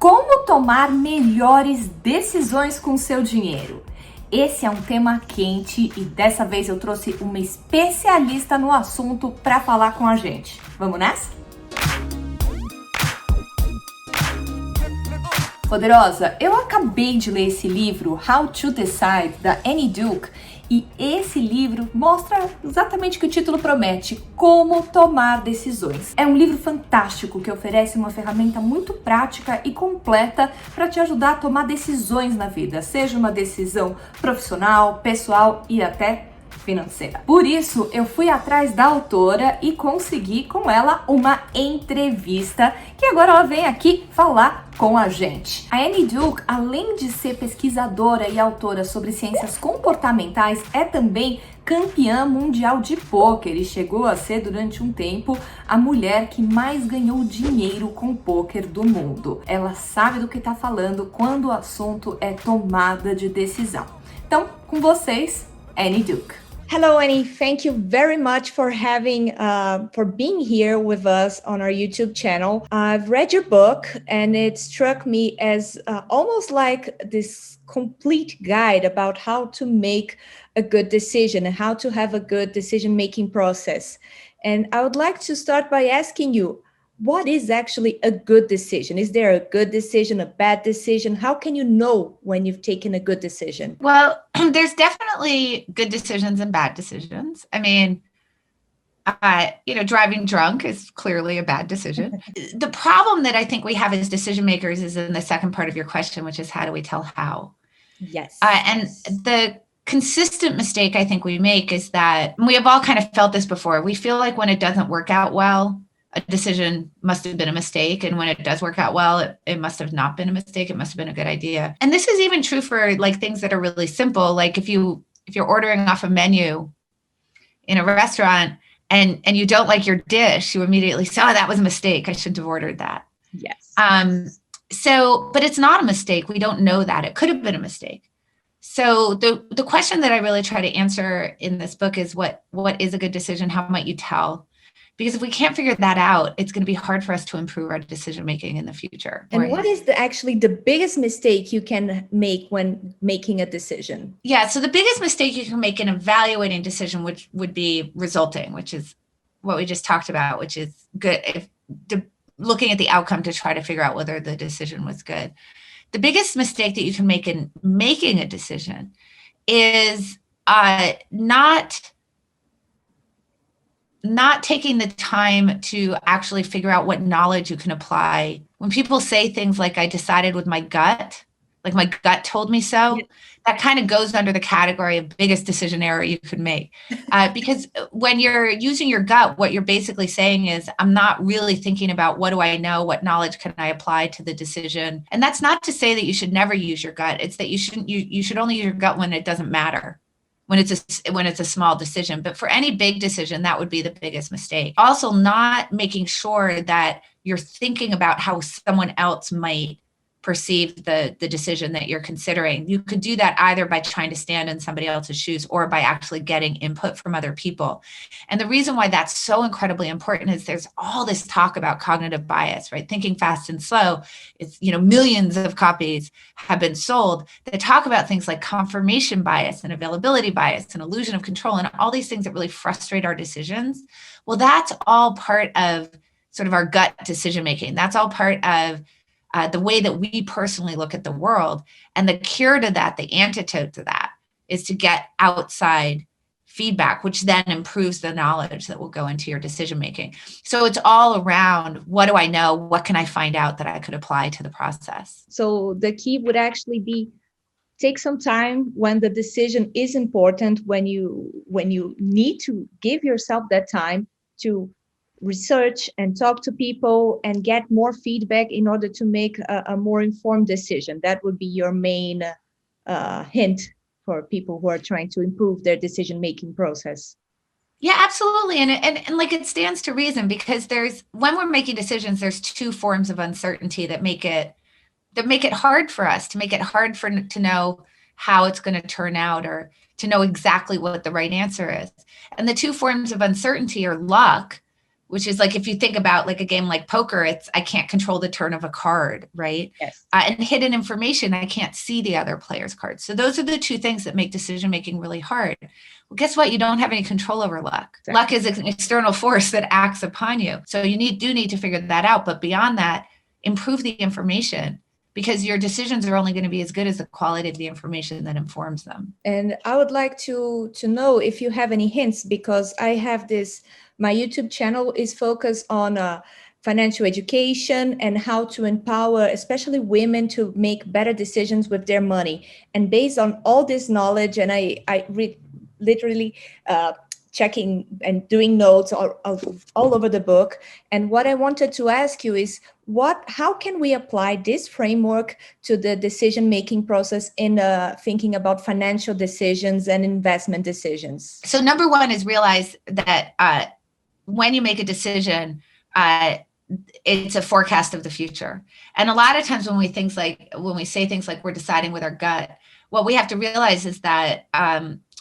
Como tomar melhores decisões com seu dinheiro? Esse é um tema quente e dessa vez eu trouxe uma especialista no assunto para falar com a gente. Vamos nessa? Poderosa, eu acabei de ler esse livro, How to Decide, da Annie Duke, e esse livro mostra exatamente o que o título promete, como tomar decisões. É um livro fantástico que oferece uma ferramenta muito prática e completa para te ajudar a tomar decisões na vida, seja uma decisão profissional, pessoal e até financeira. Por isso, eu fui atrás da autora e consegui com ela uma entrevista, que agora ela vem aqui falar com a gente. A Annie Duke, além de ser pesquisadora e autora sobre ciências comportamentais, é também campeã mundial de pôquer e chegou a ser, durante um tempo, a mulher que mais ganhou dinheiro com pôquer do mundo. Ela sabe do que está falando quando o assunto é tomada de decisão. Então, com vocês, Annie Duke. Hello, Annie. Thank you very much for being here with us on our YouTube channel. I've read your book and it struck me as almost like this complete guide about how to make a good decision and how to have a good decision-making process. And I would like to start by asking you, what is actually a good decision? Is there a good decision, a bad decision? How can you know when you've taken a good decision? Well, there's definitely good decisions and bad decisions. I mean, driving drunk is clearly a bad decision. The problem that I think we have as decision makers is in the second part of your question, which is how do we tell how? Yes. And the consistent mistake I think we make is that we have all kind of felt this before. We feel like when it doesn't work out well, a decision must have been a mistake. And when it does work out well, it must have not been a mistake. It must have been a good idea. And this is even true for like things that are really simple. Like if you're ordering off a menu in a restaurant and you don't like your dish, you immediately say, oh, that was a mistake. I shouldn't have ordered that. Yes. But it's not a mistake. We don't know that. It could have been a mistake. So the question that I really try to answer in this book is what is a good decision? How might you tell? Because if we can't figure that out, it's going to be hard for us to improve our decision-making in the future. And what is actually the biggest mistake you can make when making a decision? Yeah, so the biggest mistake you can make in evaluating decision, which would be resulting, which is what we just talked about, which is good, looking at the outcome to try to figure out whether the decision was good. The biggest mistake that you can make in making a decision is not taking the time to actually figure out what knowledge you can apply. When people say things like, I decided with my gut, like my gut told me so, that kind of goes under the category of biggest decision error you could make. Because when you're using your gut, what you're basically saying is, I'm not really thinking about what do I know, what knowledge can I apply to the decision. And that's not to say that you should never use your gut. It's that you should only use your gut when it doesn't matter. When it's a small decision. But for any big decision, that would be the biggest mistake. Also, not making sure that you're thinking about how someone else might perceive the decision that you're considering. You could do that either by trying to stand in somebody else's shoes or by actually getting input from other people. And the reason why that's so incredibly important is there's all this talk about cognitive bias, right? Thinking Fast and Slow. It's, millions of copies have been sold that talk about things like confirmation bias and availability bias and illusion of control and all these things that really frustrate our decisions. Well, that's all part of sort of our gut decision making. That's all part of the way that we personally look at the world. And the cure to that, the antidote to that, is to get outside feedback, which then improves the knowledge that will go into your decision making. So it's all around, what do I know? What can I find out that I could apply to the process? So the key would actually be take some time when the decision is important, when you need to give yourself that time to research and talk to people and get more feedback in order to make a more informed decision. That would be your main hint for people who are trying to improve their decision-making process. Yeah, absolutely. And like it stands to reason, because when we're making decisions, there's two forms of uncertainty that make it hard for us, to make it hard to know how it's going to turn out or to know exactly what the right answer is. And the two forms of uncertainty are luck, which is like, if you think about like a game like poker, I can't control the turn of a card, right? Yes. And hidden information, I can't see the other player's cards. So those are the two things that make decision-making really hard. Well, guess what? You don't have any control over luck. Exactly. Luck is an external force that acts upon you. So you do need to figure that out. But beyond that, improve the information, because your decisions are only going to be as good as the quality of the information that informs them. And I would like to know if you have any hints, because I have my YouTube channel is focused on financial education and how to empower, especially women, to make better decisions with their money. And based on all this knowledge, and I read literally checking and doing notes all over the book. And what I wanted to ask you is, how can we apply this framework to the decision-making process in thinking about financial decisions and investment decisions? So number one is realize that when you make a decision, it's a forecast of the future. And a lot of times when we say things like we're deciding with our gut, what we have to realize is that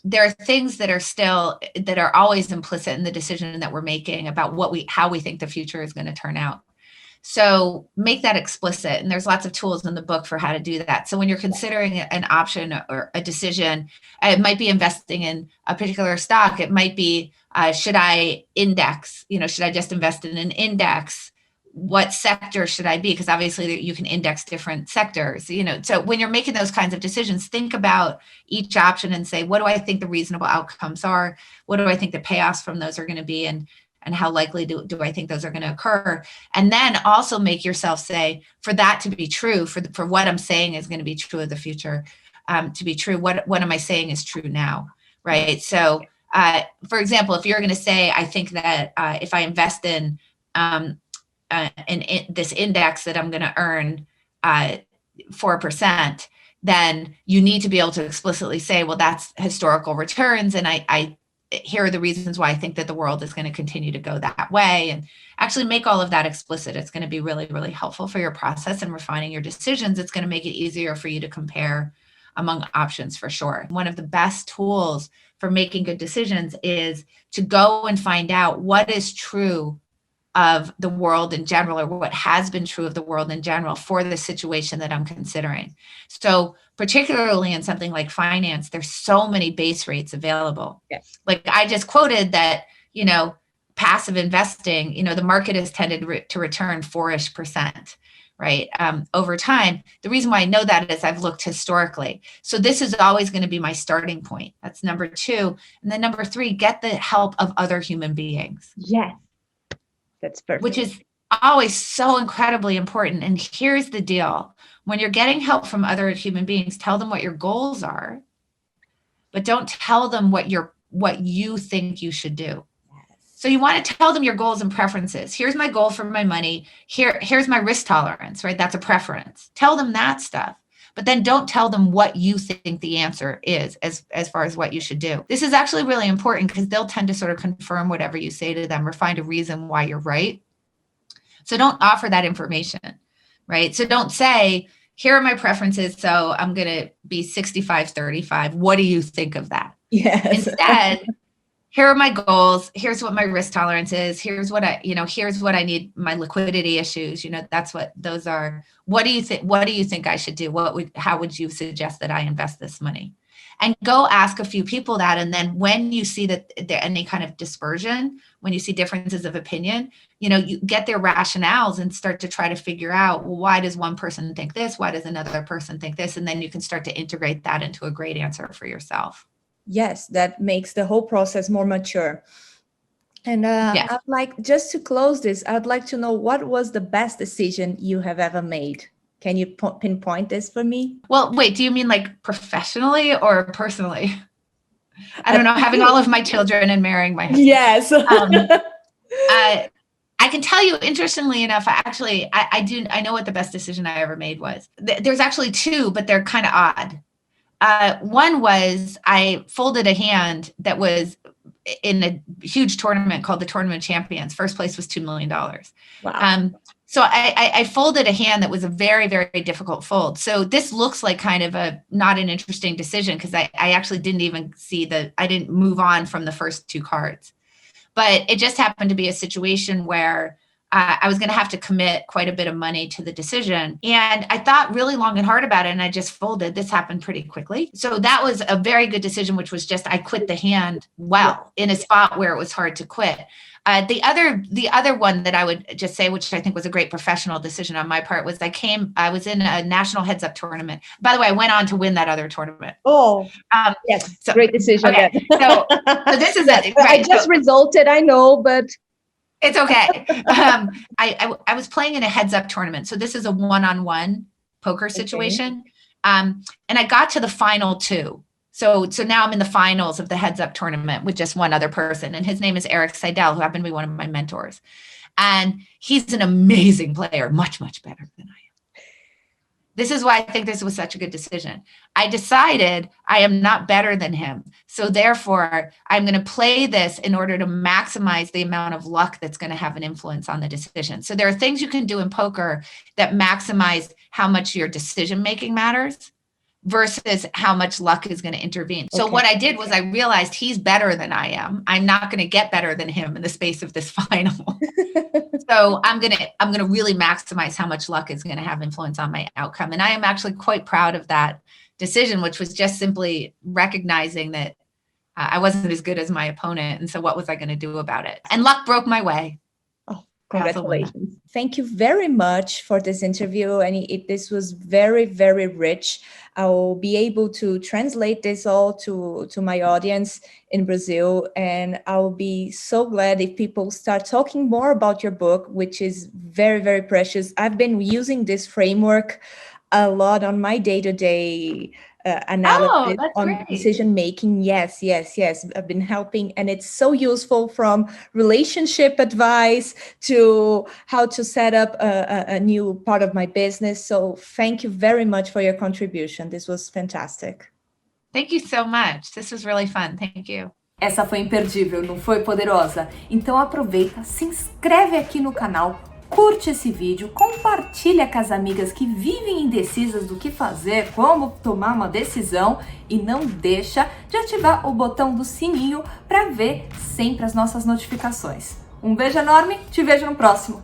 there are things that are always implicit in the decision that we're making about how we think the future is going to turn out. So make that explicit. And there's lots of tools in the book for how to do that. So when you're considering an option or a decision, it might be investing in a particular stock. It might be, should I index? Should I just invest in an index? What sector should I be? Because obviously you can index different sectors, So when you're making those kinds of decisions, think about each option and say, what do I think the reasonable outcomes are? What do I think the payoffs from those are going to be? And how likely do I think those are going to occur? And then also make yourself say, for that to be true, for what I'm saying is going to be true of the future, to be true, what am I saying is true now, right? So, for example, if you're going to say, I think that if I invest in this index that I'm going to earn 4%, then you need to be able to explicitly say, well, that's historical returns. And here are the reasons why I think that the world is going to continue to go that way, and actually make all of that explicit. It's going to be really, really helpful for your process and refining your decisions. It's going to make it easier for you to compare among options for sure. One of the best tools for making good decisions is to go and find out what is true of the world in general, or what has been true of the world in general for the situation that I'm considering. So particularly in something like finance, there's so many base rates available. Yes. Like I just quoted that, passive investing, the market has tended to return 4-ish%, right? Over time. The reason why I know that is I've looked historically. So this is always going to be my starting point. That's number 2. And then number 3, get the help of other human beings. Yes. That's perfect. Which is always so incredibly important. And here's the deal. When you're getting help from other human beings, tell them what your goals are, but don't tell them what you think you should do. So you want to tell them your goals and preferences. Here's my goal for my money. Here's my risk tolerance, right? That's a preference. Tell them that stuff. But then don't tell them what you think the answer is as far as what you should do. This is actually really important because they'll tend to sort of confirm whatever you say to them or find a reason why you're right. So don't offer that information, right? So don't say, here are my preferences, so I'm going to be 65-35. What do you think of that? Yes. Instead, here are my goals. Here's what my risk tolerance is. Here's what I need, my liquidity issues. That's what those are. What do you think? What do you think I should do? How would you suggest that I invest this money? And go ask a few people that. And then when you see that there any kind of dispersion, when you see differences of opinion, you get their rationales and start to try to figure out, well, why does one person think this? Why does another person think this? And then you can start to integrate that into a great answer for yourself. Yes, that makes the whole process more mature. And yes. I'd like, just to close this, I'd like to know, what was the best decision you have ever made? Can you pinpoint this for me? Well, wait, do you mean like professionally or personally? I don't know, having all of my children and marrying my husband. Yes. I can tell you, interestingly enough, I know what the best decision I ever made was. There's actually 2, but they're kind of odd. One was I folded a hand that was in a huge tournament called the Tournament of Champions. First place was $2 million. Wow. So I folded a hand that was a very, very difficult fold. So this looks like kind of not an interesting decision because I actually didn't even I didn't move on from the first 2 cards. But it just happened to be a situation where I was going to have to commit quite a bit of money to the decision. And I thought really long and hard about it, and I just folded. This happened pretty quickly. So that was a very good decision, which was just I quit the hand well in a spot where it was hard to quit. The other one that I would just say, which I think was a great professional decision on my part, was I was in a national heads-up tournament. By the way, I went on to win that other tournament. Oh, yes, so, great decision. Okay, so this is it. Right, I just resulted, I know, but it's okay. I was playing in a heads-up tournament, so this is a one-on-one poker situation, and I got to the final two. So now I'm in the finals of the heads up tournament with just one other person. And his name is Eric Seidel, who happened to be one of my mentors. And he's an amazing player, much, much better than I am. This is why I think this was such a good decision. I decided I am not better than him. So therefore, I'm going to play this in order to maximize the amount of luck that's going to have an influence on the decision. So there are things you can do in poker that maximize how much your decision-making matters versus how much luck is going to intervene. So what I did was I realized he's better than I am. I'm not going to get better than him in the space of this final. So I'm going to really maximize how much luck is going to have influence on my outcome. And I am actually quite proud of that decision, which was just simply recognizing that I wasn't as good as my opponent. And so what was I going to do about it? And luck broke my way. Congratulations. Thank you very much for this interview. And this was very, very rich. I will be able to translate this all to my audience in Brazil. And I will be so glad if people start talking more about your book, which is very, very precious. I've been using this framework a lot on my day-to-day analysis on decision making. Yes. I've been helping, and it's so useful, from relationship advice to how to set up a new part of my business. So thank you very much for your contribution. This was fantastic. Thank you so much. This was really fun. Thank you. Essa foi imperdível, não foi, poderosa? Então aproveita, se inscreve aqui no canal, curte esse vídeo, compartilha com as amigas que vivem indecisas do que fazer, como tomar uma decisão, e não deixa de ativar o botão do sininho para ver sempre as nossas notificações. Um beijo enorme, te vejo no próximo!